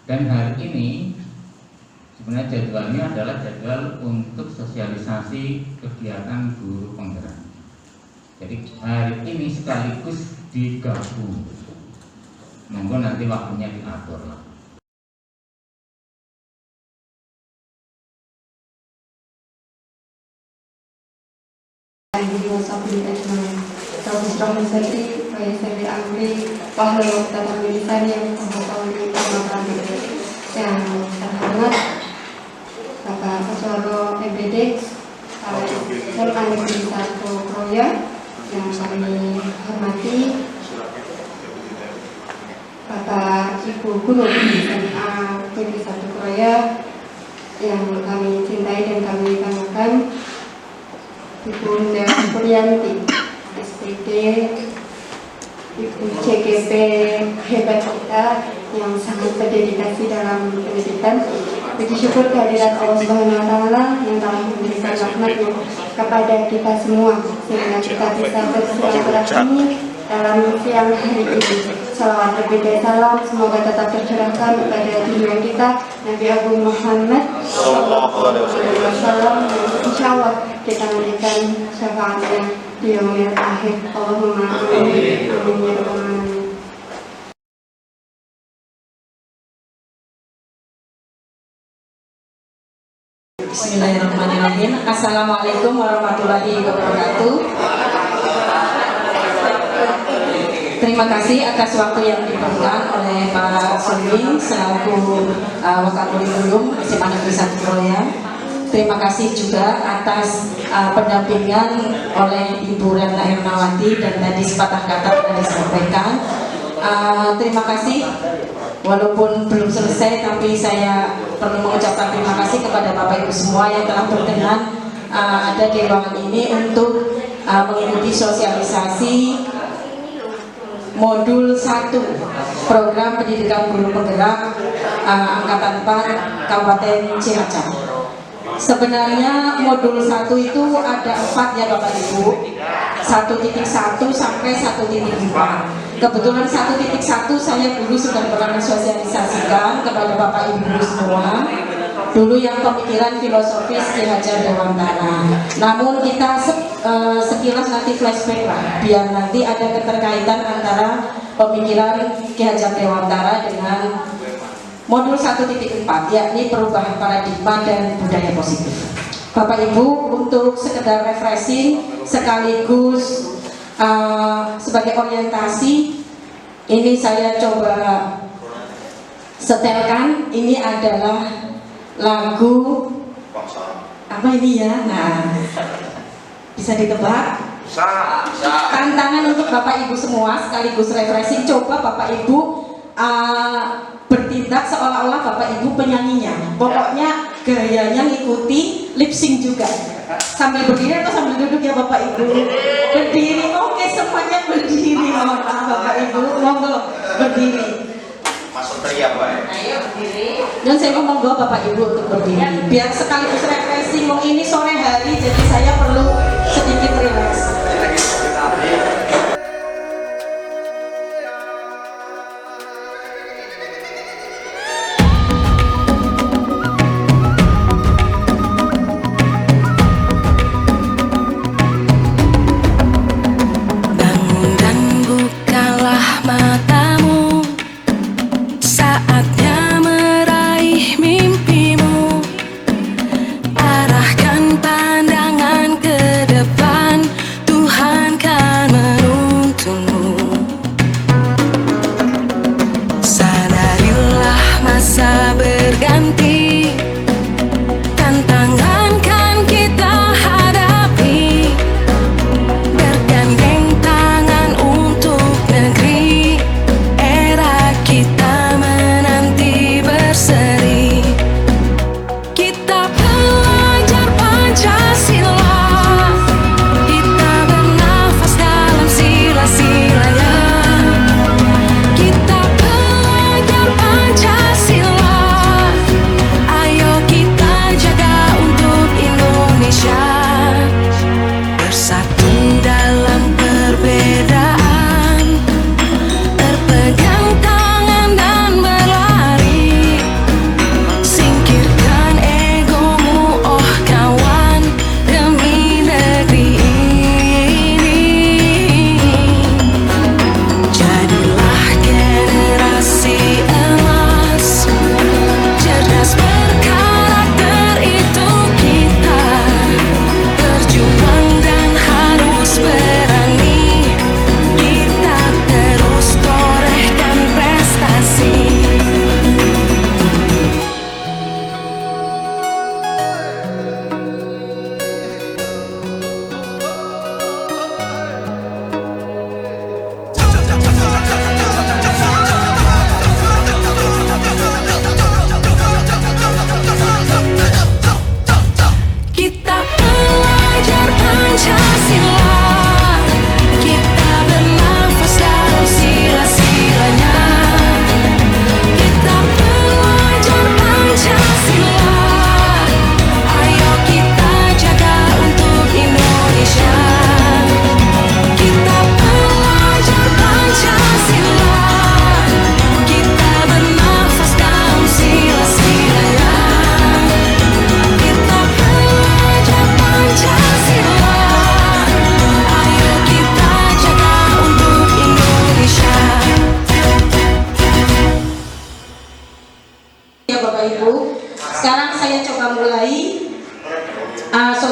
Dan hari ini sebenarnya jadwalnya adalah jadwal untuk sosialisasi kegiatan guru penggerak. Jadi hari ini sekaligus digabung. Monggo nanti waktunya diatur lah. Yang terhormat Bapak Ketua MPD SMA Negeri 1 Kroya, yang kami hormati Bapak Ibu Guru SMA Negeri 1 Kroya yang kami cintai dan kami banggakan, Ibu Nda Puryanti SPD, Ibu CGP hebat kita yang sangat berdedikasi dalam pendidikan. Puji syukur kehadirat Allah Subhanahu wa Ta'ala yang telah memberikan rahmatnya kepada kita semua sehingga kita bisa bersilaturahmi dalam siang hari ini. Salawat berbeda salam semoga tetap tercurahkan kepada dunia kita Nabi Agung Muhammad SAW, dan insya Allah kita nantikan syafaatnya di yaumil akhir. Allahumma amin. Amin ya rabbal alamin. Bismillahirrahmanirrahim. Assalamualaikum warahmatullahi wabarakatuh. Terima kasih atas waktu yang diberikan oleh Pak Sumbing selaku Wakapolri SMA Negeri 1 Kroya. Terima kasih juga atas pendampingan oleh Ibu Ratna Ernawati dan tadi sepatah kata yang disampaikan. Terima kasih. Walaupun belum selesai, tapi saya perlu mengucapkan terima kasih kepada Bapak Ibu semua yang telah berkenan ada di ruangan ini untuk mengikuti sosialisasi modul 1 program pendidikan guru penggerak angkatan 4 Kabupaten Cilacap. Sebenarnya modul 1 itu ada 4 ya Bapak Ibu, 1.1 sampai 1.4. Kebetulan 1.1 saya dulu sudah pernah mensosialisasikan kepada Bapak Ibu semua. Dulu yang pemikiran filosofis Ki Hajar Dewantara. Namun kita sekilas nanti flashback lah, biar nanti ada keterkaitan antara pemikiran Ki Hajar Dewantara dengan modul 1.4, yakni perubahan paradigma dan budaya positif. Bapak Ibu, untuk sekedar refreshing sekaligus sebagai orientasi, ini saya coba setelkan. Ini adalah lagu apa ini ya? Nah, bisa ditebak? Tantangan untuk Bapak Ibu semua sekaligus refreshing. Coba Bapak Ibu bertindak seolah-olah Bapak Ibu penyanyinya. Pokoknya gayanya ngikuti lip sync juga. Sambil berdiri atau sambil duduk ya Bapak Ibu? Berdiri. Oke, semuanya berdiri. Mohon maaf Bapak Ibu, monggo berdiri. Masuk teriak Pak. Ayo berdiri. Dan saya monggo Bapak Ibu untuk berdiri. Biar sekaligus refreshing. Ini sore hari, jadi saya perlu sedikit relax. Arahkan pandangan ke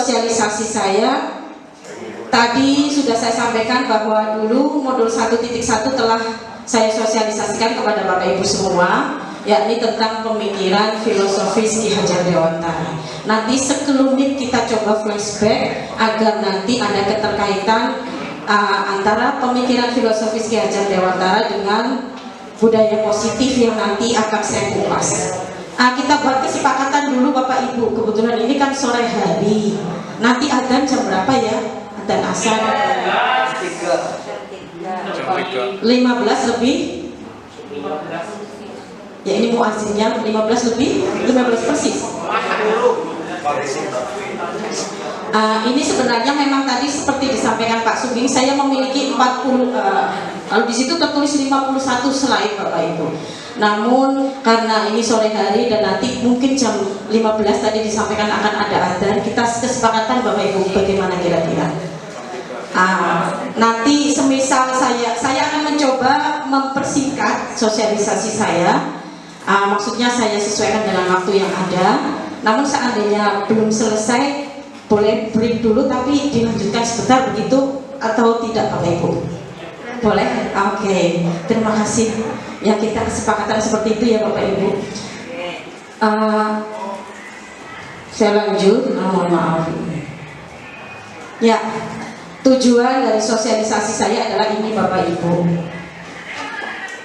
sosialisasi saya tadi sudah saya sampaikan bahwa dulu modul 1.1 telah saya sosialisasikan kepada Bapak Ibu semua, yakni tentang pemikiran filosofis Ki Hajar Dewantara. Nanti sekelumit kita coba flashback agar nanti ada keterkaitan antara pemikiran filosofis Ki Hajar Dewantara dengan budaya positif yang nanti akan saya kupas. Kita buat kesepakatan dulu Bapak Ibu. Kebetulan ini kan sore hari. Nanti adzan jam berapa ya? Adzan asar 15 lebih. Ya ini muazzinnya 15 lebih, 15 persis. Ini sebenarnya memang tadi seperti disampaikan Pak Sugeng, saya memiliki 40, kalau di situ tertulis 51 slide Bapak Ibu. Namun karena ini sore hari dan nanti mungkin jam 15 tadi disampaikan akan ada adzan, kita kesepakatan Bapak Ibu bagaimana kira-kira. Nanti semisal saya akan mencoba mempersingkat sosialisasi saya. Maksudnya saya sesuaikan dengan waktu yang ada. Namun seandainya belum selesai, boleh break dulu tapi dilanjutkan sebentar begitu atau tidak Bapak Ibu? Boleh? Oke. Terima kasih. Ya kita kesepakatan seperti itu ya Bapak Ibu. Saya lanjut. Mohon maaf. Ya, tujuan dari sosialisasi saya adalah ini Bapak Ibu.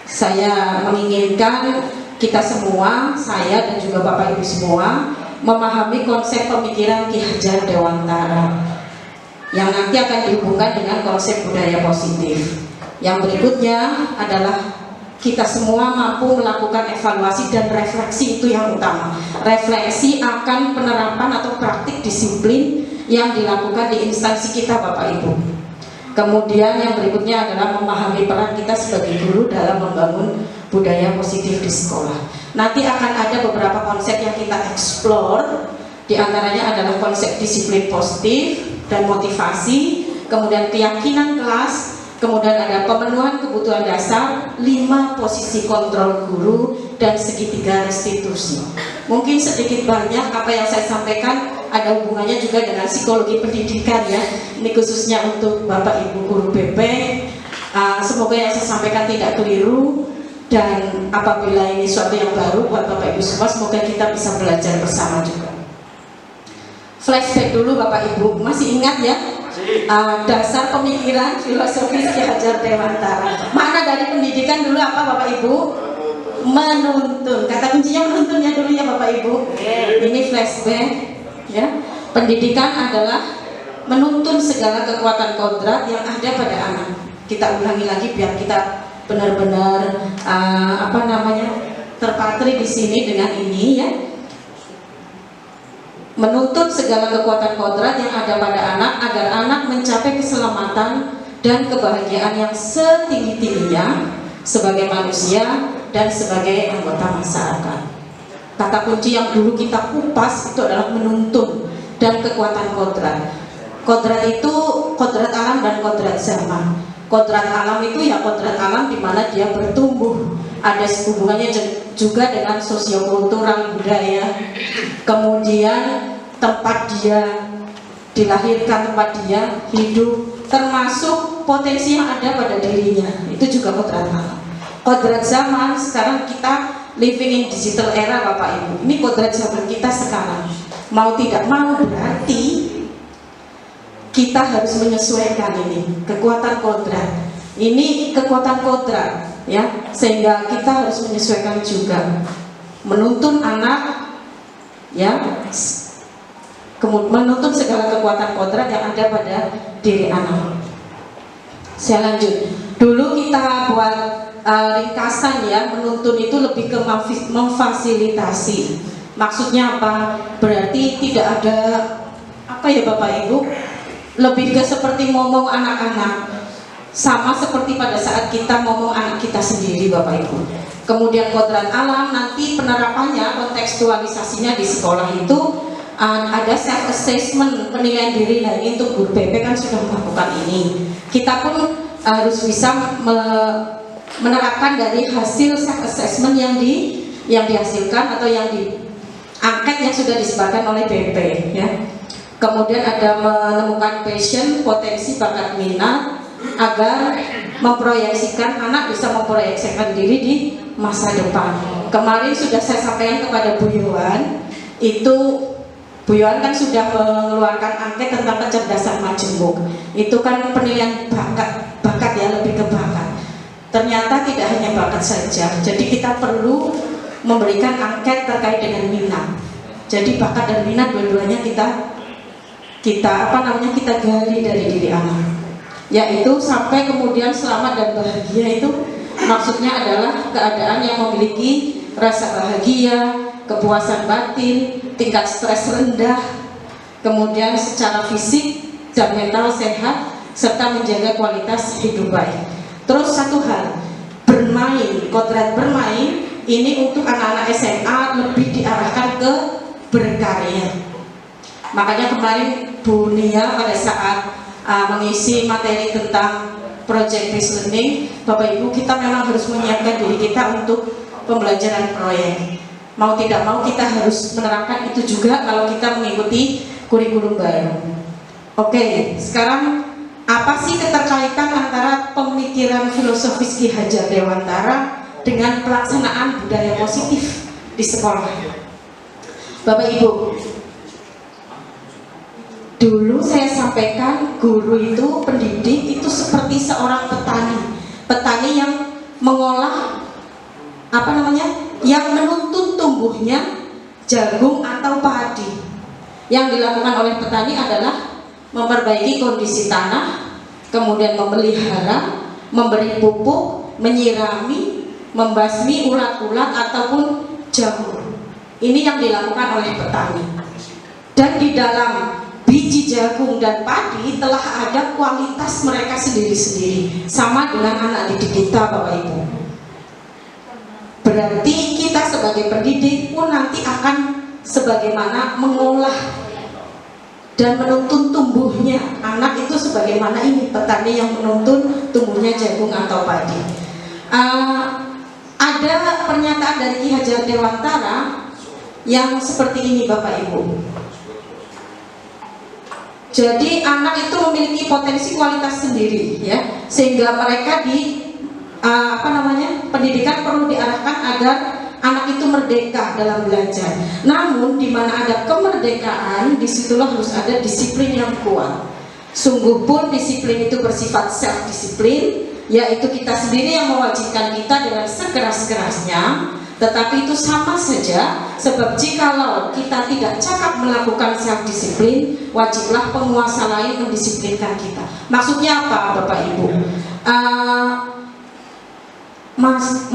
Saya menginginkan kita semua, saya dan juga Bapak Ibu semua memahami konsep pemikiran Ki Hajar Dewantara yang nanti akan dihubungkan dengan konsep budaya positif. Yang berikutnya adalah kita semua mampu melakukan evaluasi dan refleksi, itu yang utama. Refleksi akan penerapan atau praktik disiplin yang dilakukan di instansi kita Bapak Ibu. Kemudian yang berikutnya adalah memahami peran kita sebagai guru dalam membangun budaya positif di sekolah. Nanti akan ada beberapa konsep yang kita explore. Di antaranya adalah konsep disiplin positif dan motivasi, kemudian keyakinan kelas, kemudian ada pemenuhan kebutuhan dasar, 5 posisi kontrol guru, dan segitiga restitusi. Mungkin sedikit banyak apa yang saya sampaikan ada hubungannya juga dengan psikologi pendidikan ya. Ini khususnya untuk Bapak Ibu guru BP. Semoga yang saya sampaikan tidak keliru, dan apabila ini suatu yang baru buat Bapak Ibu semua, semoga kita bisa belajar bersama juga. Flashback dulu Bapak Ibu, masih ingat ya? Dasar pemikiran filosofis Ki Hajar Dewantara. Makna dari pendidikan dulu apa Bapak Ibu? Menuntun. Kata kuncinya menuntun ya dulu ya Bapak Ibu. Ini flashback ya. Pendidikan adalah menuntun segala kekuatan kodrat yang ada pada anak. Kita ulangi lagi biar kita benar-benar terpatri di sini dengan ini ya. Menuntut segala kekuatan kodrat yang ada pada anak agar anak mencapai keselamatan dan kebahagiaan yang setinggi-tingginya sebagai manusia dan sebagai anggota masyarakat. Kata kunci yang dulu kita kupas itu adalah menuntun dan kekuatan kodrat. Kodrat itu kodrat alam dan kodrat zaman. Kodrat alam itu ya kodrat alam di mana dia bertumbuh. Ada hubungannya juga dengan sosiokultural budaya. Kemudian tempat dia dilahirkan, tempat dia hidup, termasuk potensi yang ada pada dirinya. Itu juga kodrat alam. Kodrat zaman sekarang kita living in digital era Bapak Ibu. Ini kodrat zaman kita sekarang. Mau tidak mau berarti kita harus menyesuaikan ini kekuatan kodrat. Ini kekuatan kodrat ya, sehingga kita harus menyesuaikan juga, menuntun anak ya, menuntun segala kekuatan kodrat yang ada pada diri anak. Saya lanjut. Dulu kita buat ringkasan ya, menuntun itu lebih ke memfasilitasi. Maksudnya apa? Berarti tidak ada apa ya Bapak Ibu, lebih ke seperti ngomong anak-anak, sama seperti pada saat kita ngomong anak kita sendiri Bapak Ibu. Kemudian kodrat alam nanti penerapannya, kontekstualisasinya di sekolah itu ada self assessment, penilaian diri. Nah ini untuk guru BP kan sudah melakukan ini. Kita pun harus bisa menerapkan dari hasil self assessment yang dihasilkan atau yang diangkat yang sudah disebarkan oleh BP ya. kemudian ada menemukan passion, potensi, bakat, minat, agar memproyeksikan anak bisa memproyeksikan diri di masa depan. Kemarin sudah saya sampaikan kepada Bu Yohan, itu Bu Yohan kan sudah mengeluarkan angket tentang kecerdasan majemuk. Itu kan penilaian bakat ya, lebih ke bakat. Ternyata tidak hanya bakat saja, jadi kita perlu memberikan angket terkait dengan minat. Jadi bakat dan minat dua-duanya kita gali dari diri anak, yaitu sampai kemudian selamat dan bahagia. Itu maksudnya adalah keadaan yang memiliki rasa bahagia, kepuasan batin, tingkat stres rendah, kemudian secara fisik dan mental sehat, serta menjaga kualitas hidup baik. Terus satu hal, bermain, kodrat bermain ini untuk anak-anak SMA lebih diarahkan ke berkarya. Makanya kemarin Bu Nia pada saat mengisi materi tentang project based learning, Bapak Ibu, kita memang harus menyiapkan diri kita untuk pembelajaran proyek. Mau tidak mau kita harus menerapkan itu juga kalau kita mengikuti kurikulum baru. Oke, sekarang apa sih keterkaitan antara pemikiran filosofis Ki Hajar Dewantara dengan pelaksanaan budaya positif di sekolah? Bapak Ibu, dulu saya sampaikan guru itu, pendidik itu seperti seorang petani yang mengolah yang menuntun tumbuhnya jagung atau padi. Yang dilakukan oleh petani adalah memperbaiki kondisi tanah, kemudian memelihara, memberi pupuk, menyirami, membasmi ulat-ulat ataupun jamur. Ini yang dilakukan oleh petani. Dan di dalam biji jagung dan padi telah ada kualitas mereka sendiri-sendiri, sama dengan anak didik kita, Bapak Ibu. Berarti kita sebagai pendidik pun nanti akan sebagaimana mengolah dan menuntun tumbuhnya anak itu, sebagaimana ini petani yang menuntun tumbuhnya jagung atau padi. Ada pernyataan dari Ki Hajar Dewantara yang seperti ini, Bapak Ibu. Jadi anak itu memiliki potensi kualitas sendiri, ya, sehingga mereka pendidikan perlu diarahkan agar anak itu merdeka dalam belajar. Namun di mana ada kemerdekaan, disitulah harus ada disiplin yang kuat. Sungguh pun disiplin itu bersifat self disiplin, yaitu kita sendiri yang mewajibkan kita dengan sekeras-kerasnya. Tetapi itu sama saja, sebab jikalau kita tidak cakap melakukan self disiplin, wajiblah penguasa lain mendisiplinkan kita. Maksudnya apa, Bapak Ibu?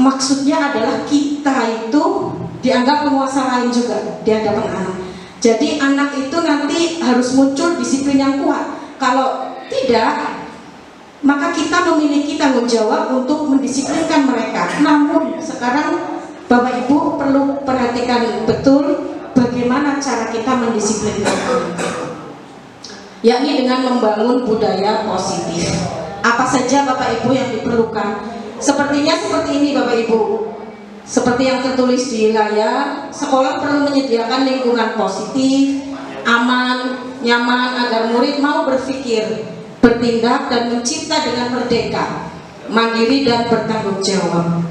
Maksudnya adalah kita itu dianggap penguasa lain juga di hadapan anak. Jadi anak itu nanti harus muncul disiplin yang kuat. Kalau tidak, maka kita memiliki tanggung jawab untuk mendisiplinkan mereka. Namun sekarang Bapak Ibu perlu perhatikan betul bagaimana cara kita mendisiplinkan anak, yakni dengan membangun budaya positif. Apa saja Bapak Ibu yang diperlukan? Sepertinya seperti ini, Bapak Ibu. Seperti yang tertulis di layar, sekolah perlu menyediakan lingkungan positif, aman, nyaman agar murid mau berpikir, bertindak dan mencipta dengan merdeka, mandiri dan bertanggung jawab.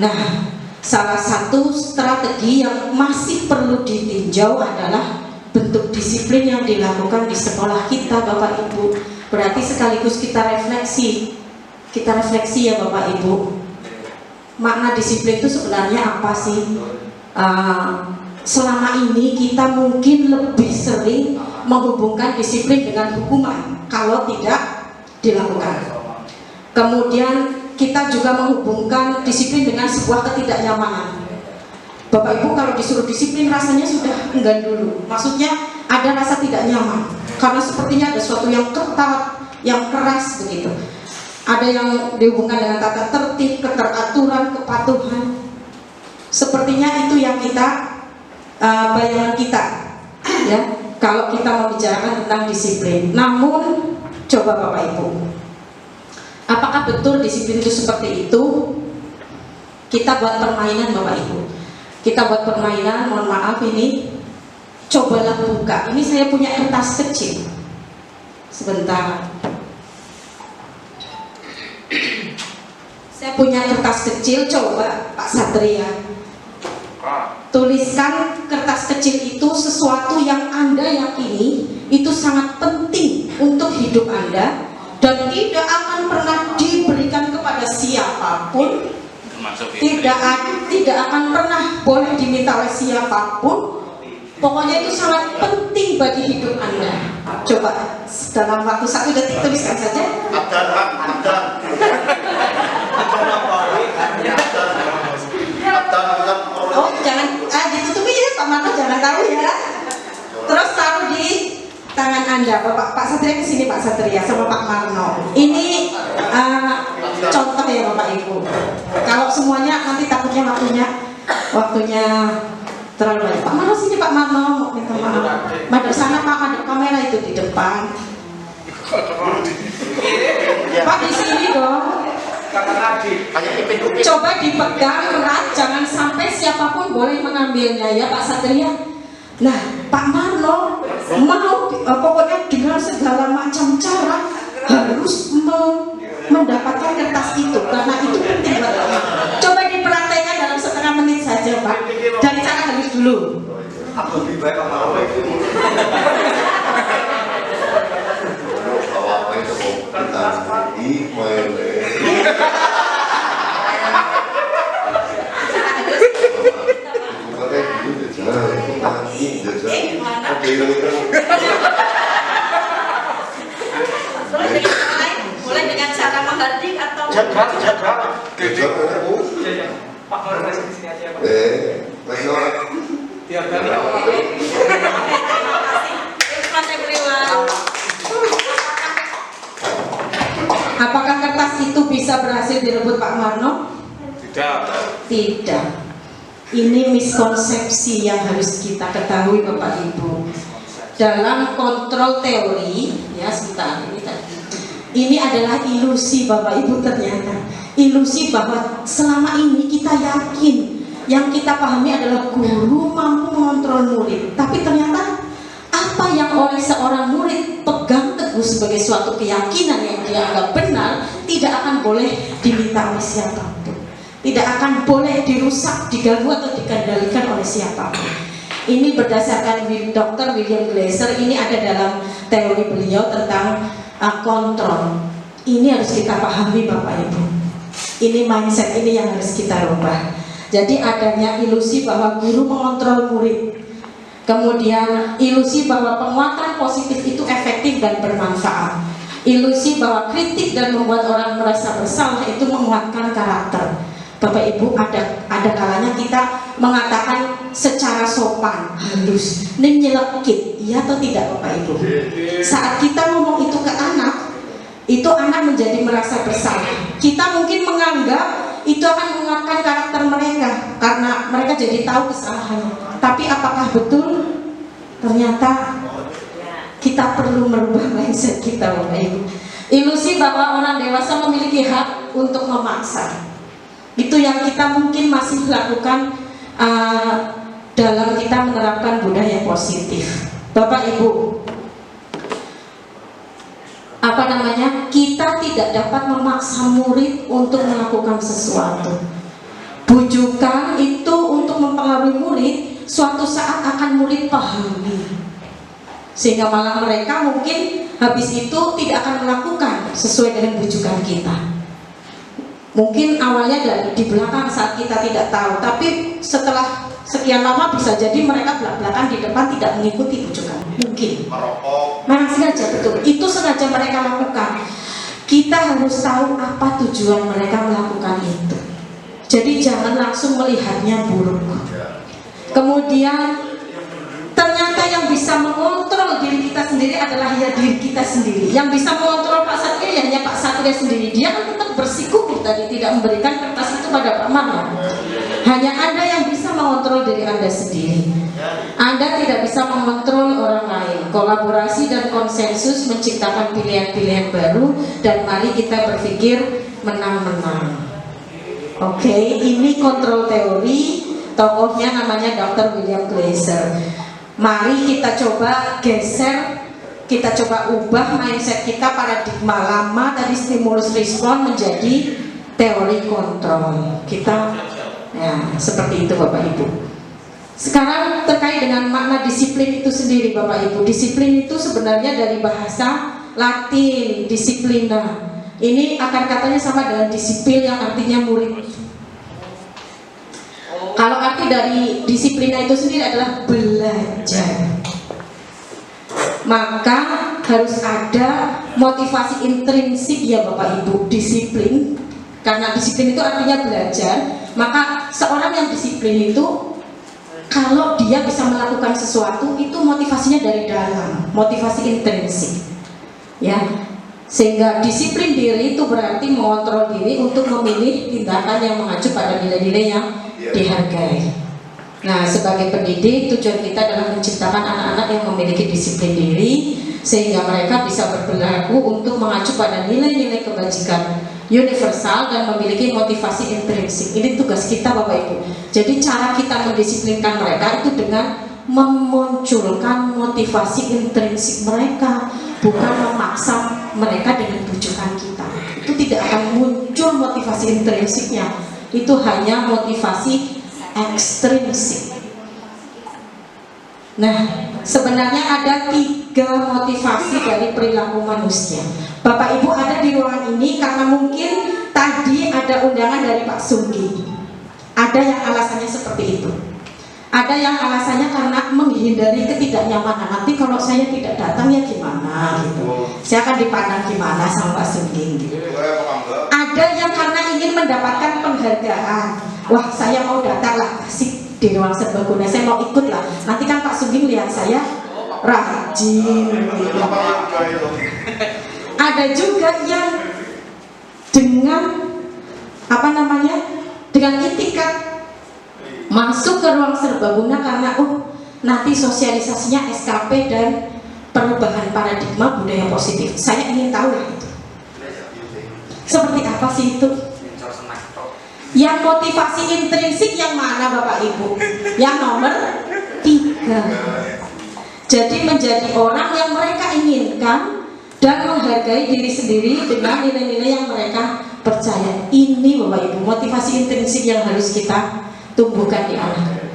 Nah, salah satu strategi yang masih perlu ditinjau adalah bentuk disiplin yang dilakukan di sekolah kita, Bapak Ibu. Berarti sekaligus kita refleksi ya Bapak Ibu, makna disiplin itu sebenarnya apa sih? Selama ini kita mungkin lebih sering menghubungkan disiplin dengan hukuman kalau tidak dilakukan. Kemudian kita juga menghubungkan disiplin dengan sebuah ketidaknyamanan. Bapak Ibu kalau disuruh disiplin rasanya sudah enggan dulu. Maksudnya ada rasa tidak nyaman karena sepertinya ada sesuatu yang ketat, yang keras begitu. Ada yang dihubungkan dengan tata tertib, keteraturan, kepatuhan. Sepertinya itu yang kita bayangan kita, ya, kalau kita membicarakan tentang disiplin. Namun coba Bapak Ibu, apakah betul disiplin itu seperti itu? Kita buat permainan Bapak Ibu. Kita buat permainan, mohon maaf ini cobalah buka. Ini saya punya kertas kecil. Sebentar. Saya punya kertas kecil, coba Pak Satria. Tuliskan kertas kecil itu sesuatu yang Anda yakini itu sangat penting untuk hidup Anda dan tidak akan pernah diberikan kepada siapapun, tidak akan pernah boleh diminta oleh siapapun. Pokoknya itu sangat penting bagi hidup Anda. Coba dalam waktu 1 detik tuliskan saja. Oh, jangan ditutupi ya Pak Marno, jangan tahu ya. Terus taruh di tangan Anda. Pak Satria kesini, Pak Satria sama Pak Marno. Ini contoh ya Bapak Ibu. Kalau semuanya nanti takutnya waktunya terlalu banyak. Pak Marno sini, Pak Marno, mau minta maaf. Madep sana Pak, madep kamera itu di depan. Pak di sini dong. Coba dipegang erat, jangan sampai siapapun boleh mengambilnya ya Pak Satria. Nah, Pak Marno mau pokoknya dengan segala macam cara harus mendapatkan kertas itu karena itu penting buat Pak Marno. Coba dipraktekkan dalam setengah menit saja Pak. Dari cara halus dulu. Aku lebih baik sama apa itu. Apa itu kita ini Mulai dengan cara menghardik atau jaga. Pak mau kasih di sini aja Pak. Tiap kali. Apakah kertas itu bisa berhasil direbut Pak Marno? Tidak. Ini miskonsepsi yang harus kita ketahui Bapak Ibu. Dalam kontrol teori, ya sebentar ini tadi. Ini adalah ilusi Bapak Ibu ternyata. Ilusi bahwa selama ini kita yakin yang kita pahami adalah guru mampu mengontrol murid. Tapi ternyata apa yang oleh seorang murid pegang teguh sebagai suatu keyakinan yang dia anggap benar tidak akan boleh diminta oleh siapapun. Tidak akan boleh dirusak, diganggu atau dikendalikan oleh siapapun. Ini berdasarkan Dr. William Glasser. Ini ada dalam teori beliau tentang kontrol. Ini harus kita pahami Bapak Ibu. Ini mindset ini yang harus kita rubah. Jadi adanya ilusi bahwa guru mengontrol murid, kemudian ilusi bahwa penguatan positif itu efektif dan bermanfaat, ilusi bahwa kritik dan membuat orang merasa bersalah itu menguatkan karakter. Bapak Ibu, ada kalanya kita mengatakan secara sopan, halus, ini nyelekit, iya atau tidak Bapak Ibu? Saat kita ngomong itu ke anak, itu anak menjadi merasa bersalah. Kita mungkin menganggap itu akan menguatkan karakter mereka karena mereka jadi tahu kesalahannya. Tapi apakah betul? Ternyata kita perlu merubah mindset kita Bapak Ibu. Ilusi bahwa orang dewasa memiliki hak untuk memaksa. Itu yang kita mungkin masih lakukan dalam kita menerapkan budaya positif. Bapak Ibu, kita tidak dapat memaksa murid untuk melakukan sesuatu. Bujukan itu untuk mempengaruhi murid, suatu saat akan murid pahami, sehingga malah mereka mungkin habis itu tidak akan melakukan sesuai dengan bujukan kita. Mungkin awalnya di belakang saat kita tidak tahu, tapi setelah sekian lama bisa jadi mereka belak-belakan di depan tidak mengikuti bujukan. Mungkin memang sengaja, betul, itu sengaja mereka lakukan. Kita harus tahu apa tujuan mereka melakukan itu. Jadi jangan langsung melihatnya buruk. Kemudian ternyata yang bisa mengontrol diri kita sendiri adalah ya diri kita sendiri. Yang bisa mengontrol Pak Satria ya hanya Pak Satria sendiri. Dia kan tetap bersikukuh tadi tidak memberikan kertas itu pada Pak Marno. Hanya Anda yang bisa mengontrol diri Anda sendiri. Anda tidak bisa mengontrol orang lain. Kolaborasi dan konsensus menciptakan pilihan-pilihan baru, dan mari kita berpikir menang-menang. Oke, ini kontrol teori. Tokohnya namanya Dr. William Glasser. Mari kita coba geser, kita coba ubah mindset kita, paradigma lama tadi stimulus respon menjadi teori kontrol. Kita ya seperti itu Bapak Ibu. Sekarang terkait dengan makna disiplin itu sendiri Bapak Ibu. Disiplin itu sebenarnya dari bahasa Latin, disiplina. Ini akar katanya sama dengan disiplin yang artinya murid. Kalau arti dari disiplina itu sendiri adalah belajar, maka harus ada motivasi intrinsik ya Bapak Ibu. Disiplin, karena disiplin itu artinya belajar, maka seorang yang disiplin itu kalau dia bisa melakukan sesuatu itu motivasinya dari dalam, motivasi intrinsik ya. Sehingga disiplin diri itu berarti mengontrol diri untuk memilih tindakan yang mengacu pada nilai-nilai yang dihargai. Nah, sebagai pendidik tujuan kita adalah menciptakan anak-anak yang memiliki disiplin diri sehingga mereka bisa berperilaku untuk mengacu pada nilai-nilai kebajikan universal dan memiliki motivasi intrinsik. Ini tugas kita Bapak Ibu. Jadi cara kita mendisiplinkan mereka itu dengan memunculkan motivasi intrinsik mereka, bukan memaksa mereka dengan bujukan kita. Itu tidak akan muncul motivasi intrinsiknya, itu hanya motivasi ekstrinsik. Nah, sebenarnya ada 3 motivasi dari perilaku manusia. Bapak Ibu ada di ruangan ini karena mungkin tadi ada undangan dari Pak Sunggi. Ada yang alasannya seperti itu. Ada yang alasannya karena menghindari ketidaknyamanan. Nanti kalau saya tidak datang ya gimana gitu. Saya akan dipandang gimana sama Pak Sunggi gitu. Ada yang karena ingin mendapatkan penghargaan. Wah, saya mau datang lah, kasih di ruang serbaguna, saya mau ikut lah. Nanti kan Pak Sugeng lihat saya rajin gitu. Ada juga yang dengan dengan itikat masuk ke ruang serbaguna karena nanti sosialisasinya SKP dan perubahan paradigma budaya positif. Saya ingin tahu lah itu seperti apa sih itu. Yang motivasi intrinsik yang mana Bapak Ibu? Yang nomor 3. Jadi menjadi orang yang mereka inginkan dan menghargai diri sendiri dengan nilai-nilai yang mereka percaya. Ini Bapak Ibu motivasi intrinsik yang harus kita tumbuhkan di anak.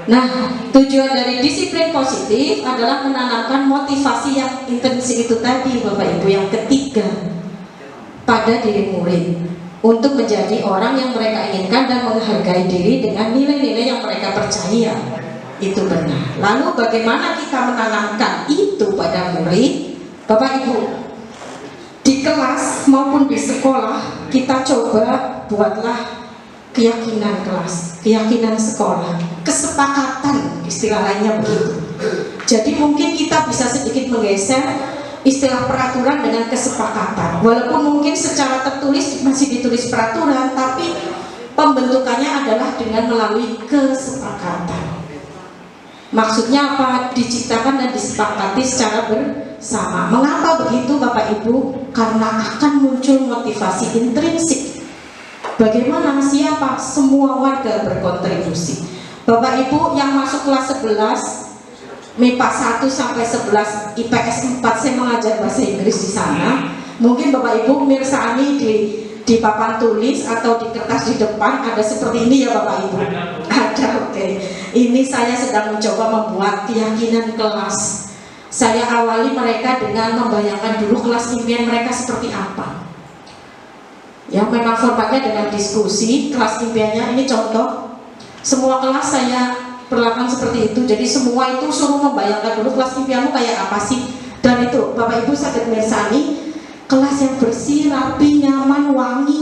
Nah, tujuan dari disiplin positif adalah menanamkan motivasi yang intrinsik itu tadi Bapak Ibu, yang ketiga pada diri murid, untuk menjadi orang yang mereka inginkan dan menghargai diri dengan nilai-nilai yang mereka percaya itu benar. Lalu bagaimana kita menanamkan itu pada murid? Bapak Ibu, di kelas maupun di sekolah kita coba buatlah keyakinan kelas, keyakinan sekolah, kesepakatan, istilah lainnya begitu. Jadi mungkin kita bisa sedikit menggeser istilah peraturan dengan kesepakatan. Walaupun mungkin secara tertulis masih ditulis peraturan, tapi pembentukannya adalah dengan melalui kesepakatan. Maksudnya apa? Diciptakan dan disepakati secara bersama. Mengapa begitu Bapak Ibu? Karena akan muncul motivasi intrinsik. Bagaimana? Siapa? Semua warga berkontribusi. Bapak Ibu yang masuk kelas 11 MIPA 1 sampai 11 IPS 4, saya mengajar bahasa Inggris di sana. Mungkin Bapak Ibu mirsani di papan tulis atau di kertas di depan ada seperti ini ya Bapak Ibu. Ada, oke. Ini saya sedang mencoba membuat keyakinan kelas. Saya awali mereka dengan membayangkan dulu kelas impian mereka seperti apa. Ya, memang formatnya dengan diskusi. Kelas impiannya ini contoh. Semua kelas saya perlakuan seperti itu. Jadi semua itu suruh membayangkan dulu kelas impianmu kayak apa sih. Dan itu Bapak Ibu sakit mirsani kelas yang bersih, rapi, nyaman, wangi,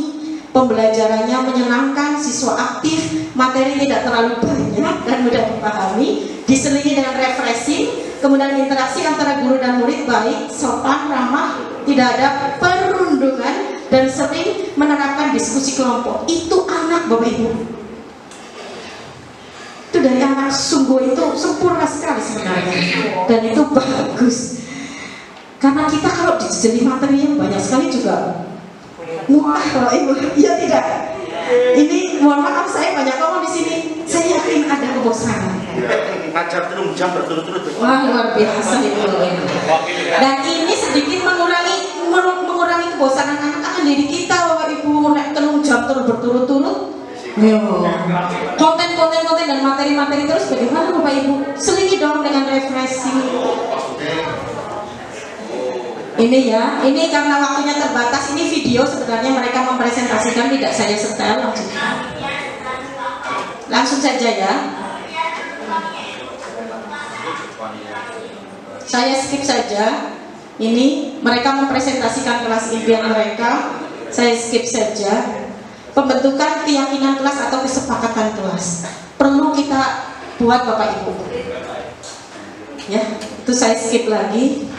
pembelajarannya menyenangkan, siswa aktif, materi tidak terlalu banyak dan mudah dipahami, diselingi dengan refreshing, kemudian interaksi antara guru dan murid baik, sopan, ramah, tidak ada perundungan, dan sering menerapkan diskusi kelompok. Itu anak Bapak Ibu. Itu dari anak sungguh itu sempurna sekali sebenarnya, dan itu bagus. Karena kita kalau dijeli materi yang banyak sekali juga mudah kalau Ibu, iya tidak? Ini mohon maaf saya banyak ngomong di sini. Saya yakin ada kebosanan. Ngajar 3 jam berturut-turut. Wah, luar biasa itu. Dan ini sedikit mengurangi kebosanan anak-anak diri kita, Bapak Ibu. Nek 3 jam terus berturut-turut. Konten dan materi-materi terus bagaimana Bapak Ibu? Selingi dong dengan refreshing. Ini ya, ini karena waktunya terbatas. Ini video sebenarnya mereka mempresentasikan, tidak saya setel langsung saja ya. Saya skip saja. Ini mereka mempresentasikan kelas impian mereka. Saya skip saja. Pembentukan keyakinan kelas atau kesepakatan kelas perlu kita buat Bapak Ibu. Ya, itu saya skip lagi.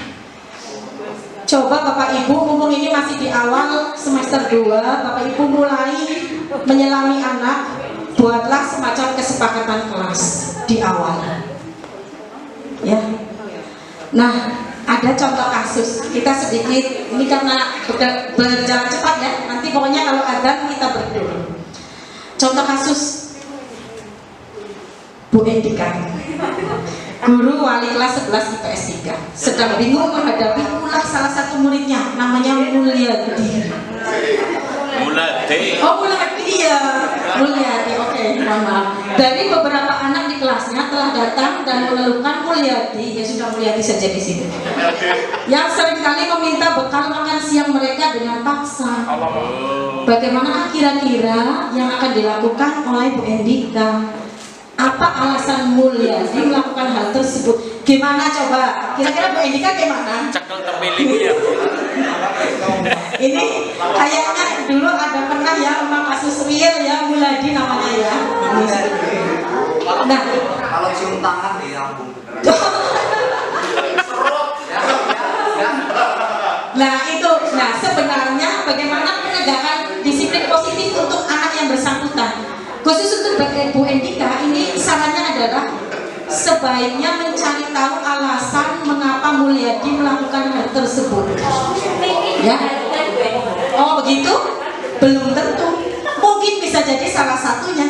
Coba Bapak Ibu, mumpung ini masih di awal semester 2, Bapak Ibu mulai menyelami anak, buatlah semacam kesepakatan kelas di awal. Ya. Nah, ada contoh kasus. Kita sedikit, ini karena berjalan cepat ya. Nanti pokoknya kalau ada kita berdua. Contoh kasus Bu Endika, guru wali kelas 11 IPS 3, sedang bingung menghadapi ulah salah satu muridnya, namanya Mulyadi. Oh, Mulyadi ya, Mulyadi. Oke, mohon maaf. Dari beberapa anak di kelasnya telah datang dan mengeluhkan Mulyadi, ya sudah Mulyadi saja di sini, yang seringkali meminta bekal makan siang mereka dengan paksa. Bagaimana kira-kira yang akan dilakukan oleh Bu Endika? Apa alasan Mulyadi melakukan hal tersebut? Gimana coba? Kira-kira Bu Endika gimana? Cekel terpilih ya. Ini kayaknya dulu ada pernah ya memang kasus real ya, Mulyadi namanya ya. Nah, kalau cium tangan di lambung. nah itu, nah sebenarnya bagaimana penegakan disiplin positif untuk anak yang bersangkutan? Khusus untuk Bu Endika, ini sarannya adalah sebaiknya mencari tahu alasan mengapa Mulyadi melakukan hal tersebut. Ya, oh begitu? Belum tentu. Mungkin bisa jadi salah satunya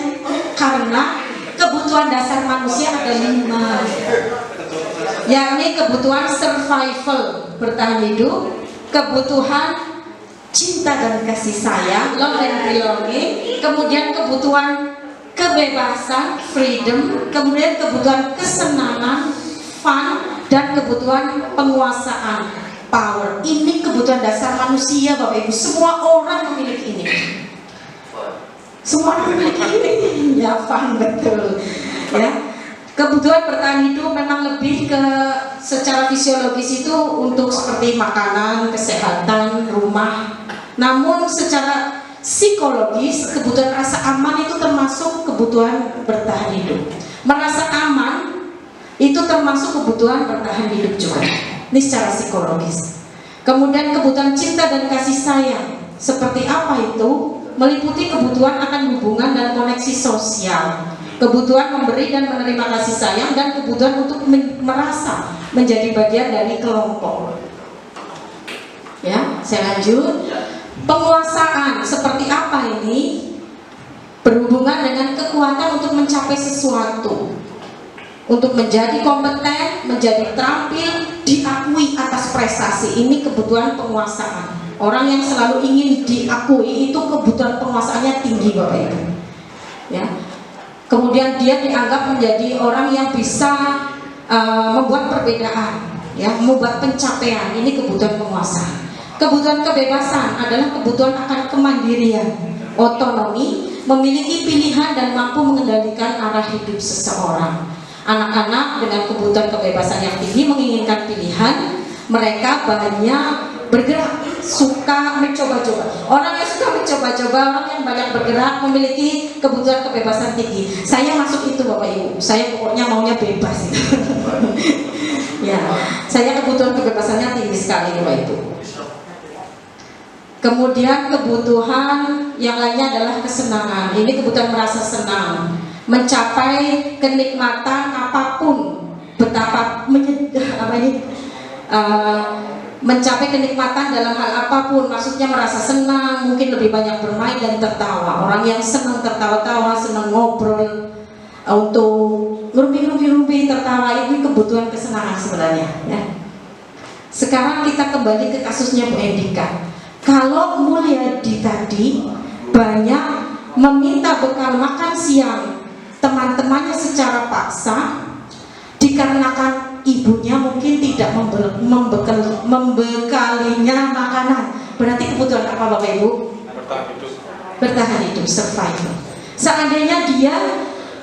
karena kebutuhan dasar manusia ada 5, yakni kebutuhan survival, bertahan hidup, kebutuhan cinta dan kasih sayang, love and belonging, kemudian kebutuhan kebebasan, freedom, kemudian kebutuhan kesenangan, fun, dan kebutuhan penguasaan, power. Ini kebutuhan dasar manusia Bapak Ibu. Semua orang memiliki ini. Semua orang memiliki ini. Ya, fun, betul. Ya. Kebutuhan bertahan hidup memang lebih ke secara fisiologis itu untuk seperti makanan, kesehatan, rumah. Namun secara psikologis kebutuhan rasa aman itu termasuk kebutuhan bertahan hidup. Merasa aman itu termasuk kebutuhan bertahan hidup juga. Ini secara psikologis. Kemudian kebutuhan cinta dan kasih sayang. Seperti apa itu? Meliputi kebutuhan akan hubungan dan koneksi sosial, kebutuhan memberi dan menerima kasih sayang, dan kebutuhan untuk merasa menjadi bagian dari kelompok. Ya, saya lanjut. Penguasaan seperti apa ini? Berhubungan dengan kekuatan untuk mencapai sesuatu, untuk menjadi kompeten, menjadi terampil, diakui atas prestasi. Ini kebutuhan penguasaan. Orang yang selalu ingin diakui itu kebutuhan penguasaannya tinggi Bapak Ibu. Ya. Kemudian dia dianggap menjadi orang yang bisa membuat perbedaan, ya, membuat pencapaian. Ini kebutuhan penguasaan. Kebutuhan kebebasan adalah kebutuhan akan kemandirian, otonomi, memiliki pilihan dan mampu mengendalikan arah hidup seseorang. Anak-anak dengan kebutuhan kebebasan yang tinggi menginginkan pilihan, mereka banyak bergerak, suka mencoba-coba. Orang yang suka mencoba-coba, orang yang banyak bergerak, memiliki kebutuhan kebebasan tinggi. Saya masuk itu Bapak Ibu. Saya pokoknya maunya bebas. Ya, saya kebutuhan kebebasannya tinggi sekali Bapak Ibu. Kemudian kebutuhan yang lainnya adalah kesenangan. Ini kebutuhan merasa senang, mencapai kenikmatan apapun, betapa mencapai kenikmatan dalam hal apapun, maksudnya merasa senang, mungkin lebih banyak bermain dan tertawa. Orang yang senang tertawa-tawa, senang ngobrol, untuk ngerumpi tertawa, ini kebutuhan kesenangan sebenarnya ya. Sekarang kita kembali ke kasusnya Bu Endika. Kalau Mulyadi tadi banyak meminta bekal makan siang teman-temannya secara paksa dikarenakan ibunya mungkin tidak membekalinya makanan. Berarti kebutuhan apa Bapak Ibu? Bertahan hidup, survival. Seandainya dia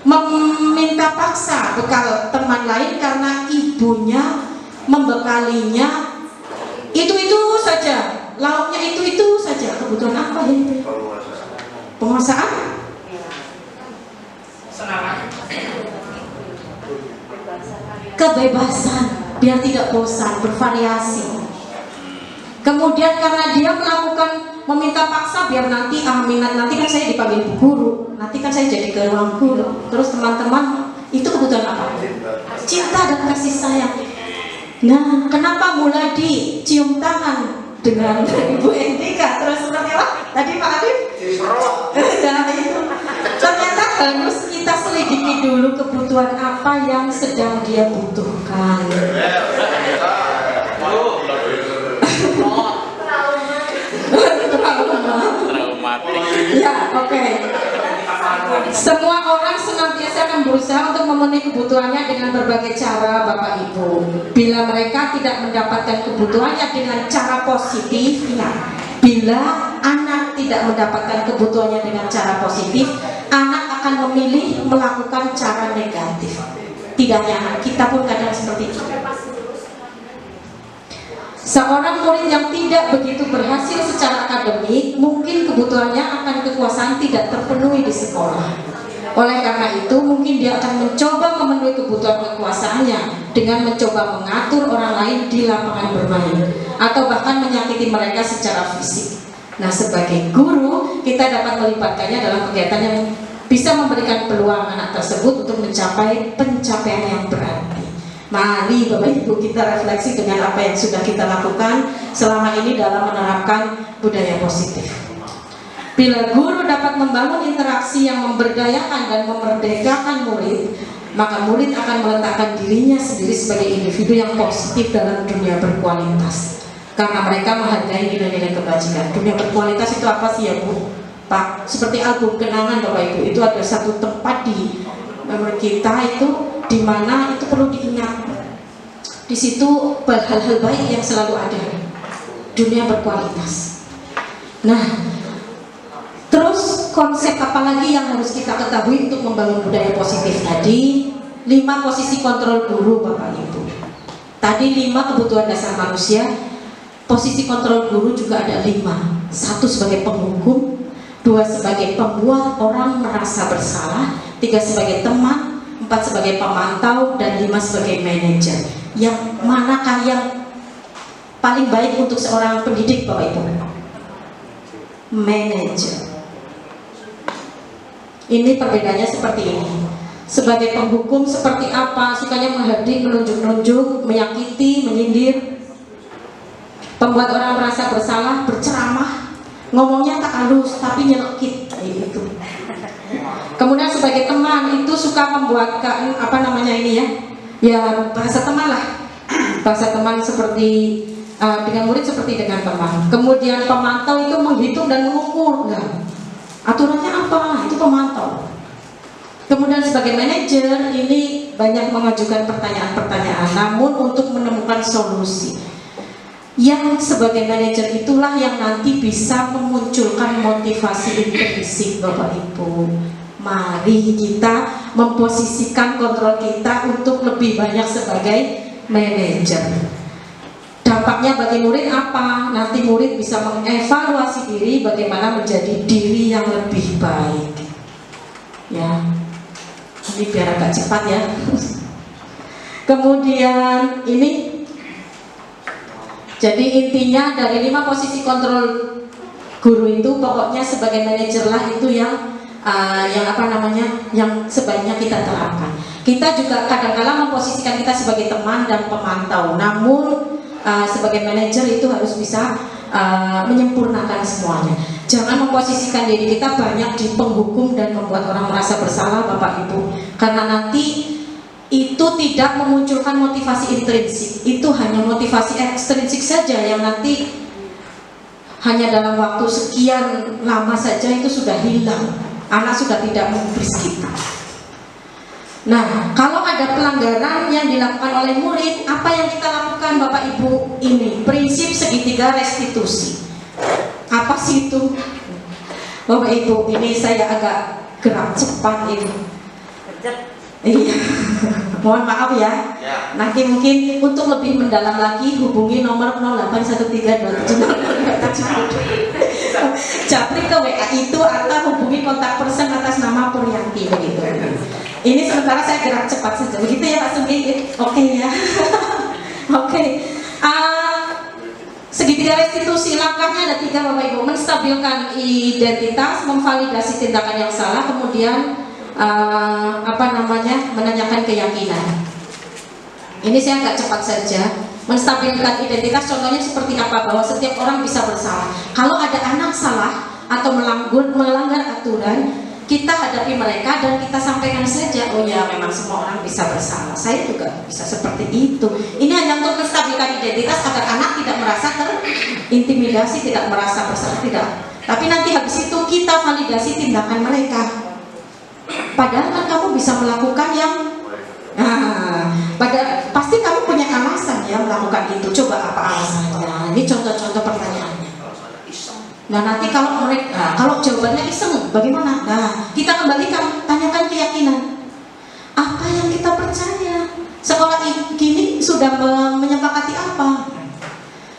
meminta paksa bekal teman lain karena ibunya membekalinya itu saja, lauknya itu saja, kebutuhan apa ya? Penguasaan? Kebebasan, biar tidak bosan, bervariasi. Kemudian karena dia melakukan meminta paksa, biar nanti nanti kan saya dipanggil bu guru, nanti kan saya jadi ke ruang guru. Terus teman-teman, itu kebutuhan apa? Cinta dan kasih sayang. Nah, kenapa Mulyadi cium tangan dengan Ibu Endika? Terus seperti apa? Tadi Pak Arif? Nah, itu. Ternyata harus kita selidiki dulu kebutuhan apa yang sedang dia butuhkan. Ya, oke. Semua orang senantiasa akan berusaha untuk memenuhi kebutuhannya dengan berbagai cara, Bapak Ibu. Bila mereka tidak mendapatkan kebutuhannya dengan cara positif, bila anak tidak mendapatkan kebutuhannya dengan cara positif, anak akan memilih melakukan cara negatif. Tidak hanya anak, kita pun kadang seperti itu. Seorang murid yang tidak begitu berhasil secara akademik, mungkin kebutuhannya akan kekuasaan tidak terpenuhi di sekolah. Oleh karena itu, mungkin dia akan mencoba memenuhi kebutuhan kekuasaannya dengan mencoba mengatur orang lain di lapangan bermain, atau bahkan menyakiti mereka secara fisik. Nah, sebagai guru, kita dapat melibatkannya dalam kegiatan yang bisa memberikan peluang anak tersebut untuk mencapai pencapaian yang berarti. Mari Bapak Ibu kita refleksi dengan apa yang sudah kita lakukan selama ini dalam menerapkan budaya positif. Bila guru dapat membangun interaksi yang memberdayakan dan memerdekakan murid, maka murid akan meletakkan dirinya sendiri sebagai individu yang positif dalam dunia berkualitas. Karena mereka menghargai nilai-nilai kebajikan. Dunia berkualitas itu apa sih ya Bu? Pak, seperti album kenangan Bapak Ibu, itu ada satu tempat di memori kita itu di mana itu perlu diingat. Di situ hal-hal baik yang selalu ada. Dunia berkualitas. Nah, terus konsep apa lagi yang harus kita ketahui untuk membangun budaya positif tadi? 5 posisi kontrol guru Bapak Ibu. Tadi 5 kebutuhan dasar manusia. Posisi kontrol guru juga ada 5. 1 sebagai penghukum, 2 sebagai pembuat orang merasa bersalah, 3 sebagai teman, 4 sebagai pemantau, dan 5 sebagai manajer. Yang manakah yang paling baik untuk seorang pendidik Bapak Ibu? Manajer. Ini perbedaannya seperti ini. Sebagai penghukum seperti apa? Sukanya menghadik, menunjuk-nunjuk, menyakiti, menyindir. Pembuat orang merasa bersalah, berceramah, ngomongnya tak halus tapi nyelekit itu. Kemudian sebagai teman itu suka membuatkan apa namanya ini ya bahasa teman lah. Bahasa teman seperti dengan murid seperti dengan teman. Kemudian pemantau itu menghitung dan mengukur. Nah, aturannya apa? Itu pemantau. Kemudian sebagai manajer ini banyak mengajukan pertanyaan-pertanyaan, namun untuk menemukan solusi. Yang sebagai manajer itulah yang nanti bisa memunculkan motivasi intrinsik Bapak Ibu. Mari kita memposisikan kontrol kita untuk lebih banyak sebagai manajer. Dampaknya bagi murid apa? Nanti murid bisa mengevaluasi diri bagaimana menjadi diri yang lebih baik. Ya, ini biar agak cepat ya. Kemudian ini, jadi intinya dari 5 posisi kontrol guru itu pokoknya sebagai manajer lah itu yang sebaiknya kita terapkan. Kita juga kadang-kadang memposisikan kita sebagai teman dan pemantau. Namun sebagai manajer itu harus bisa menyempurnakan semuanya. Jangan memposisikan diri kita banyak di penghukum dan membuat orang merasa bersalah, Bapak Ibu, karena nanti itu tidak memunculkan motivasi intrinsik, itu hanya motivasi ekstrinsik saja yang nanti hanya dalam waktu sekian lama saja itu sudah hilang, anak sudah tidak menggubris kita. Nah, kalau ada pelanggaran yang dilakukan oleh murid, apa yang kita lakukan Bapak Ibu? Ini prinsip segitiga restitusi. Apa sih itu? Bapak Ibu, ini saya agak gerak cepat ini. Iya, mohon maaf ya. Nanti mungkin untuk lebih mendalam lagi hubungi nomor 08132700. Japri ke WA itu atau hubungi kontak person atas nama Puryanti begitu. Ini sementara saya gerak cepat saja, begitu ya Pak Sugi? Oke ya. Oke. Segitiga restitusi, langkahnya ada 3 Bapak Ibu. Menstabilkan identitas, memvalidasi tindakan yang salah, kemudian menanyakan keyakinan. Ini saya agak cepat saja. Menstabilkan identitas contohnya seperti apa? Bahwa setiap orang bisa bersalah. Kalau ada anak salah atau melanggar aturan, kita hadapi mereka dan kita sampaikan saja, oh ya memang semua orang bisa bersalah, saya juga bisa seperti itu. Ini hanya untuk menstabilkan identitas agar anak tidak merasa terintimidasi, tidak merasa bersalah, tidak. Tapi nanti habis itu kita validasi tindakan mereka. Padahal kan kamu bisa melakukan yang pasti kamu punya alasan ya melakukan itu. Coba apa alasannya? Ini contoh-contoh pertanyaannya. Nah nanti kalau mereka, kalau jawabannya iseng, bagaimana? Nah kita kembalikan, tanyakan keyakinan. Apa yang kita percaya? Sekolah ini sudah menyepakati apa?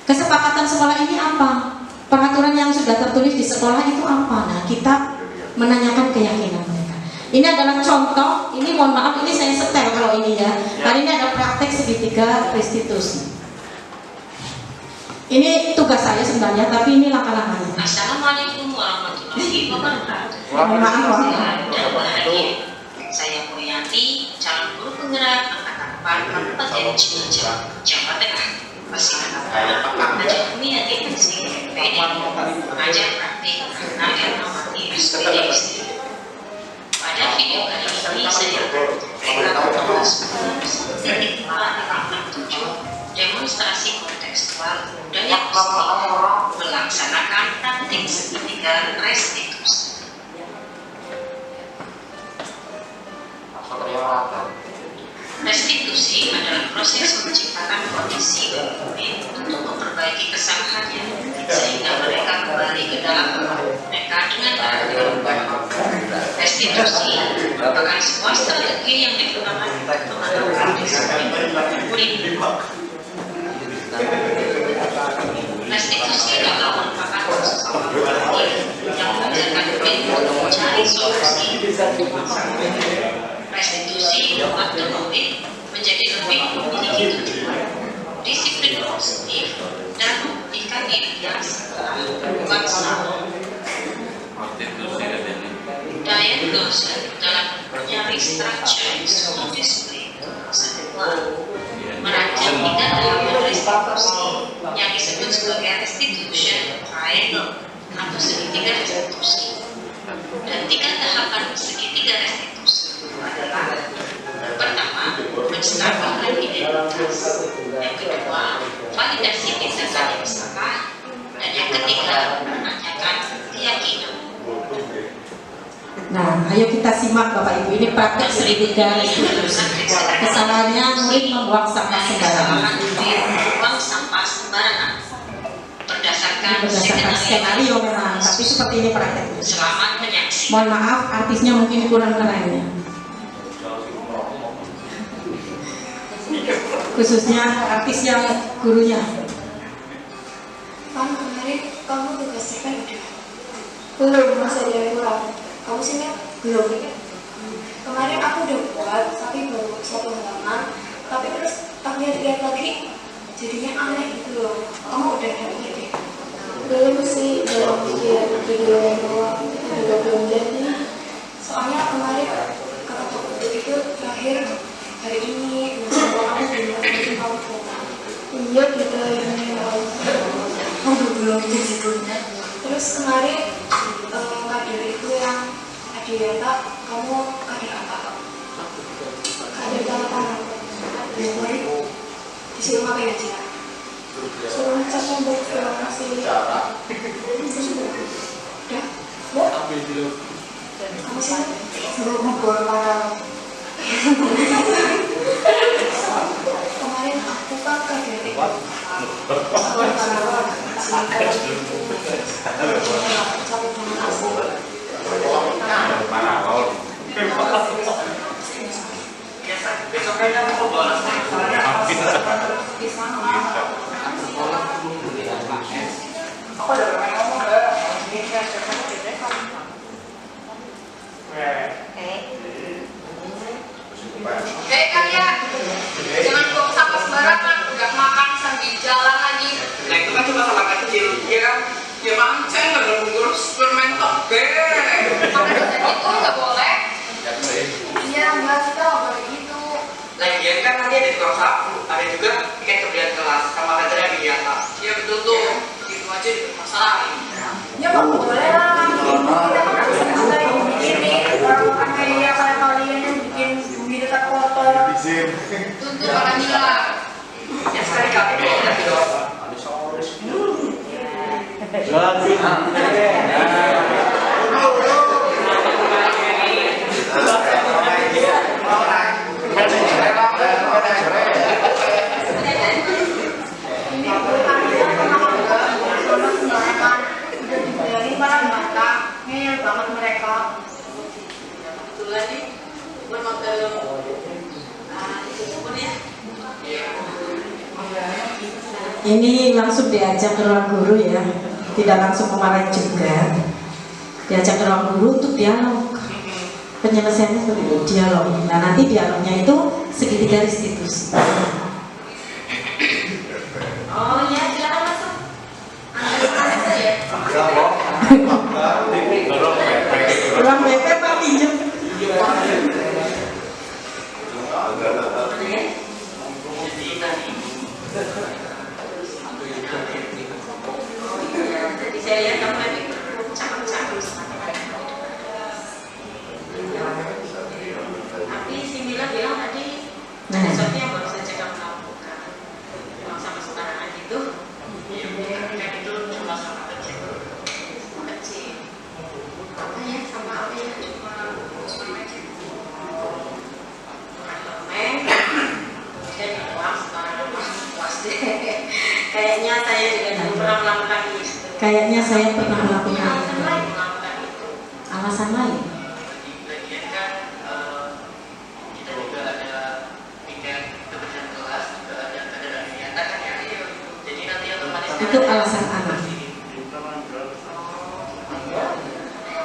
Kesepakatan sekolah ini apa? Peraturan yang sudah tertulis di sekolah itu apa? Nah kita menanyakan keyakinan mereka. Ini adalah contoh. Ini mohon maaf, ini saya setel kalau ini ya. Hari ini ada praktek segitiga restitusi. Ini tugas saya sebenarnya, tapi ini langkah-langkahnya. Assalamualaikum warahmatullahi wabarakatuh. Saya Puryanti, calon guru penggerak angkatan 4 Kabupaten Cimacan, Jawa Tengah. Masih mengajar Puryanti SPD, mengajar praktik anak dan amati SPD. Pada video kali ini saya akan demonstrasi kontekstual budaya positif melaksanakan praktik segitiga restitusi. Restitusi adalah proses menciptakan kondisi bagi untuk memperbaiki kesalahannya sehingga mereka kembali ke dalam mereka dengan baik. Restitusi merupakan sebuah strategi yang digunakan untuk mengatasi disiplin murid. Restitusi juga merupakan sebuah strategi yang mengajarkan murid untuk mencari solusi. Restitusi membuat murid menjadi lebih memiliki tujuan, disiplin positif, dan membuktikan dirinya setelah berbuat salah. Diane Goshen dalam bukunya Restructuring School Discipline 2002 merancang 3 tahapan restitusi yang disebut sebagai restitution triangle atau segitiga restitusi. Dan 3 tahapan segitiga restitusi adalah: pertama, menstabilkan identitas, yang kedua, validasi tindakan yang salah, dan yang ketiga, menanyakan keyakinan. Nah, ayo kita simak Bapak Ibu, ini praktek segitiga restitusi. Kesalahannya murid membuang sampah sembarangan. Membuang sampah sembarangan. Berdasarkan skenario memang, tapi seperti ini prakteknya. Selamat menyaksikan. Mohon maaf, artisnya mungkin kurang kerennya. Khususnya artis yang gurunya. Kan kemarin kamu tugasnya kan udah belum, masih ada yang kurang. Kamu sih belum ya? Kemarin aku udah buat tapi baru 1 halaman, tapi terus aku lihat lagi jadinya aneh gitu loh. Kamu udah dapat deh? Belum sih, dalam video yang doang, juga belum jadi. Soalnya kemarin kata Pak itu terakhir hari ini, aku belum bikin kamu foto. Iya gitu ini. Belum judulnya. Terus kemarin kader itu yang Adiata, kamu kader apa? Kader tanda tangan. Disuruh ngapain aja? Suruh ngecek untuk masih. Udah? Kamu sih? Suruh ngobrol para. Kemarin aku kan kader itu. Kalian jangan buang sampah sembarangan, udah makan sambil jalan lagi. Nah itu kan cuma sampah kecil, ya kan? Ya mancing nggak ngurus permen toge. Pakai dosen itu nggak boleh. Iya, enggak, kita nggak boleh gitu. Lagian kan nanti ada tukang sapu, ada juga tiket kemudian kelas sama kader yang biasa. Ya betul tuh, gitu aja juga masalah. Ya nggak boleh lah. Kita kan harus mencintai bumi ini. Orang kayak kalian yang bikin bumi tetap kotor. Tuntut para nila. Ya sekali kali kita tidak. Kebetulan nih, gue mau ke itu pun ya. Ini langsung diajak ke ruang guru ya, tidak langsung memarahi juga. Diajak ke ruang guru untuk dialog. Penyelesaiannya seperti itu, dialog. Nah nanti dialognya itu segitiga restitusi. Oh iya, silakan masuk. Anda ya. Ruang BP Pak pinjam. Jadi saya lihat kamu lagi cakep-cakep sama tapi si Mila bilang tadi ada sesuatu yang baru saja kamu lakukan. Mau sama sembarangan gitu. Kan itu cuma sama kecil. Kecil. Apa ya? Sama apa ya? Cuma aja. Permen. Dan uang sembarangan puas deh. Kayaknya saya juga tak pernah melakukan itu. Kayaknya saya pernah melakukan Alasan itu. lain melakukan itu. Alasan lain. Bagian kan kita juga ada tiket kemudian kelas, juga ada kader yang dinyatakan ya. Jadi nanti otomatis Itu alasan anak.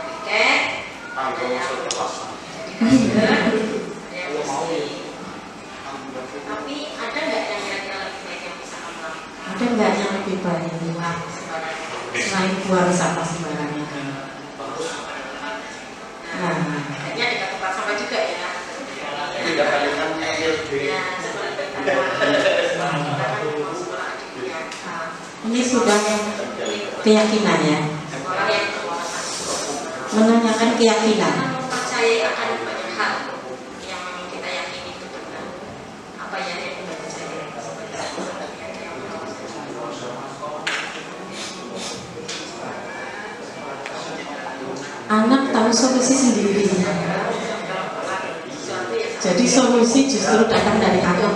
Oke. Tapi ada nggak yang kira-kira lebih baik yang bisa kamu lakukan? Ada nggak yang lebih baik selain buang sampah sembarangan? Nah, Kayaknya dekat tempat sampah juga ya. tidak kalian LB. Ya, seperti kita ini sudah keyakinan ya, sekolah yang berwawasan. menanyakan keyakinan. Kita mempercayai akan banyak hal yang memang kita yakini itu benar. Apa yang kita percaya seperti Anak tahu solusi sendiri. Jadi solusi justru datang dari anak.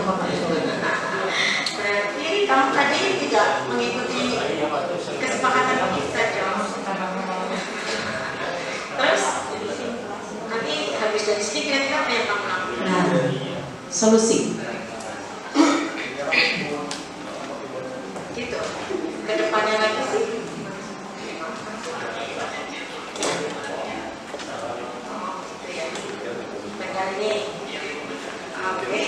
Berarti kamu tadi tidak mengikuti kesepakatan kita dong. Terus nanti habis dari sini kira-kira apa yang kamu lakukan? Nah, solusi. Gitu. Kedepannya lagi sih. Bentar ini. Oke.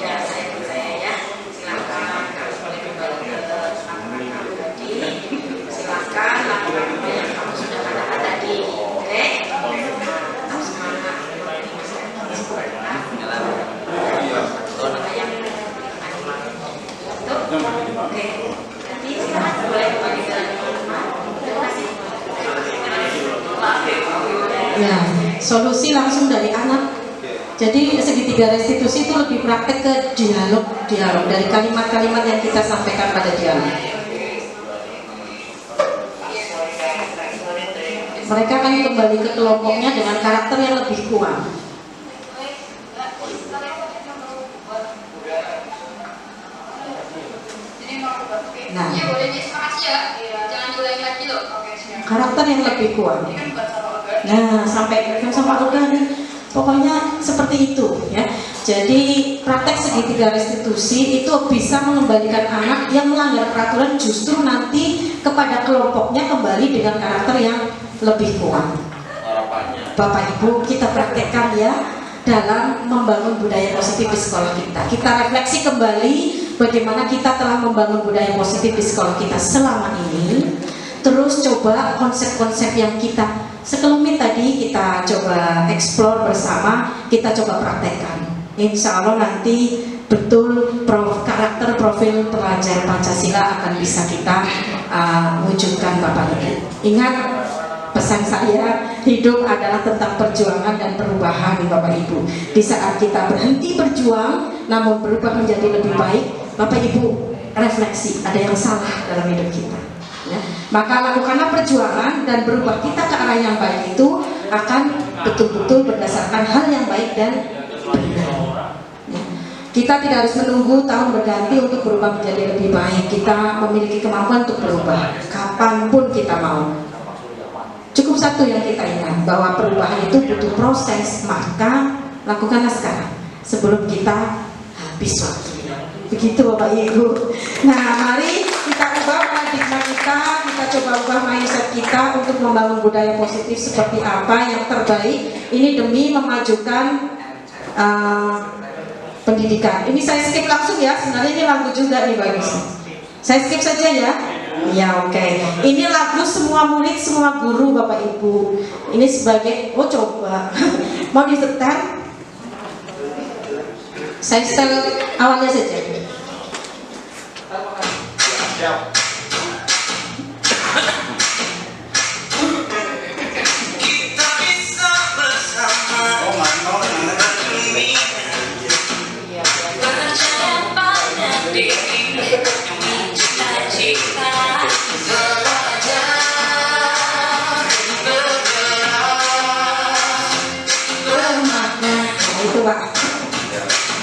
Ya saya percaya ya. Silakan kamu boleh kembali ke laporan kamu tadi. Silakan lakukan apa yang kamu sudah katakan tadi. Oke. Tetap semangat. Itu Ya, solusi langsung dari anak. Jadi segitiga restitusi itu lebih praktek ke dialog dari kalimat-kalimat yang kita sampaikan pada dialog. Mereka akan kembali ke kelompoknya dengan karakter yang lebih kuat. Nah, karakter yang lebih kuat. Nah, sampai sama organik, pokoknya seperti itu ya. Jadi praktek segitiga restitusi itu bisa mengembalikan anak yang melanggar peraturan justru nanti kepada kelompoknya kembali dengan karakter yang lebih kuat. Bapak Ibu, kita praktekkan ya dalam membangun budaya positif di sekolah kita. Kita refleksi kembali bagaimana kita telah membangun budaya positif di sekolah kita selama ini. Terus coba konsep-konsep yang kita sekelumit tadi kita coba eksplor bersama, kita coba praktekkan. Insya Allah nanti betul karakter profil pelajar Pancasila akan bisa kita wujudkan Bapak Ibu. Ingat pesan saya, hidup adalah tentang perjuangan dan perubahan Bapak Ibu. Di saat kita berhenti berjuang namun berubah menjadi lebih baik, Bapak Ibu refleksi, ada yang salah dalam hidup kita ya. Maka lakukanlah perjuangan dan berubah kita ke arah yang baik itu akan betul-betul berdasarkan hal yang baik dan benar ya. Kita tidak harus menunggu tahun berganti untuk berubah menjadi lebih baik. Kita memiliki kemampuan untuk berubah kapanpun kita mau. Cukup satu yang kita ingat, bahwa perubahan itu butuh proses, maka lakukanlah sekarang sebelum kita habis waktu. Begitu Bapak Ibu. Nah, mari kita ubah paradigma kita coba ubah mindset kita untuk membangun budaya positif seperti apa yang terbaik. Ini demi memajukan pendidikan. Ini saya skip langsung ya, sebenarnya ini lagu juga nih bagus. Saya skip saja ya. Ya oke. Ini lagu semua murid, semua guru Bapak Ibu. Ini sebagai, coba mau disetel? Saya setel awalnya saja. Kita bisa bersama berdemi percaya pada diri demi cita-cita belajar bermakna. Itu Pak,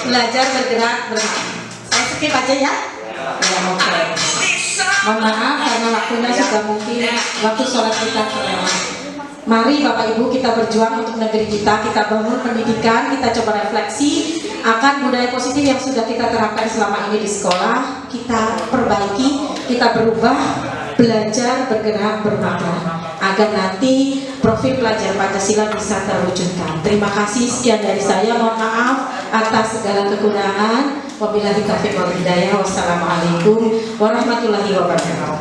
belajar bergerak bermakna. Saya skip aja ya. Ya oke. Mohon maaf karena waktunya sudah mungkin waktu sholat kita terlewat. Mari Bapak Ibu kita berjuang untuk negeri kita bangun pendidikan, kita coba refleksi akan budaya positif yang sudah kita terapkan selama ini di sekolah, kita perbaiki, kita berubah, belajar, bergerak, bermakna, agar nanti profil pelajar Pancasila bisa terwujudkan. Terima kasih, sekian dari saya, mohon maaf atas segala kekurangan. Wabillahi taufiq wal hidayah. Wassalamualaikum warahmatullahi wabarakatuh.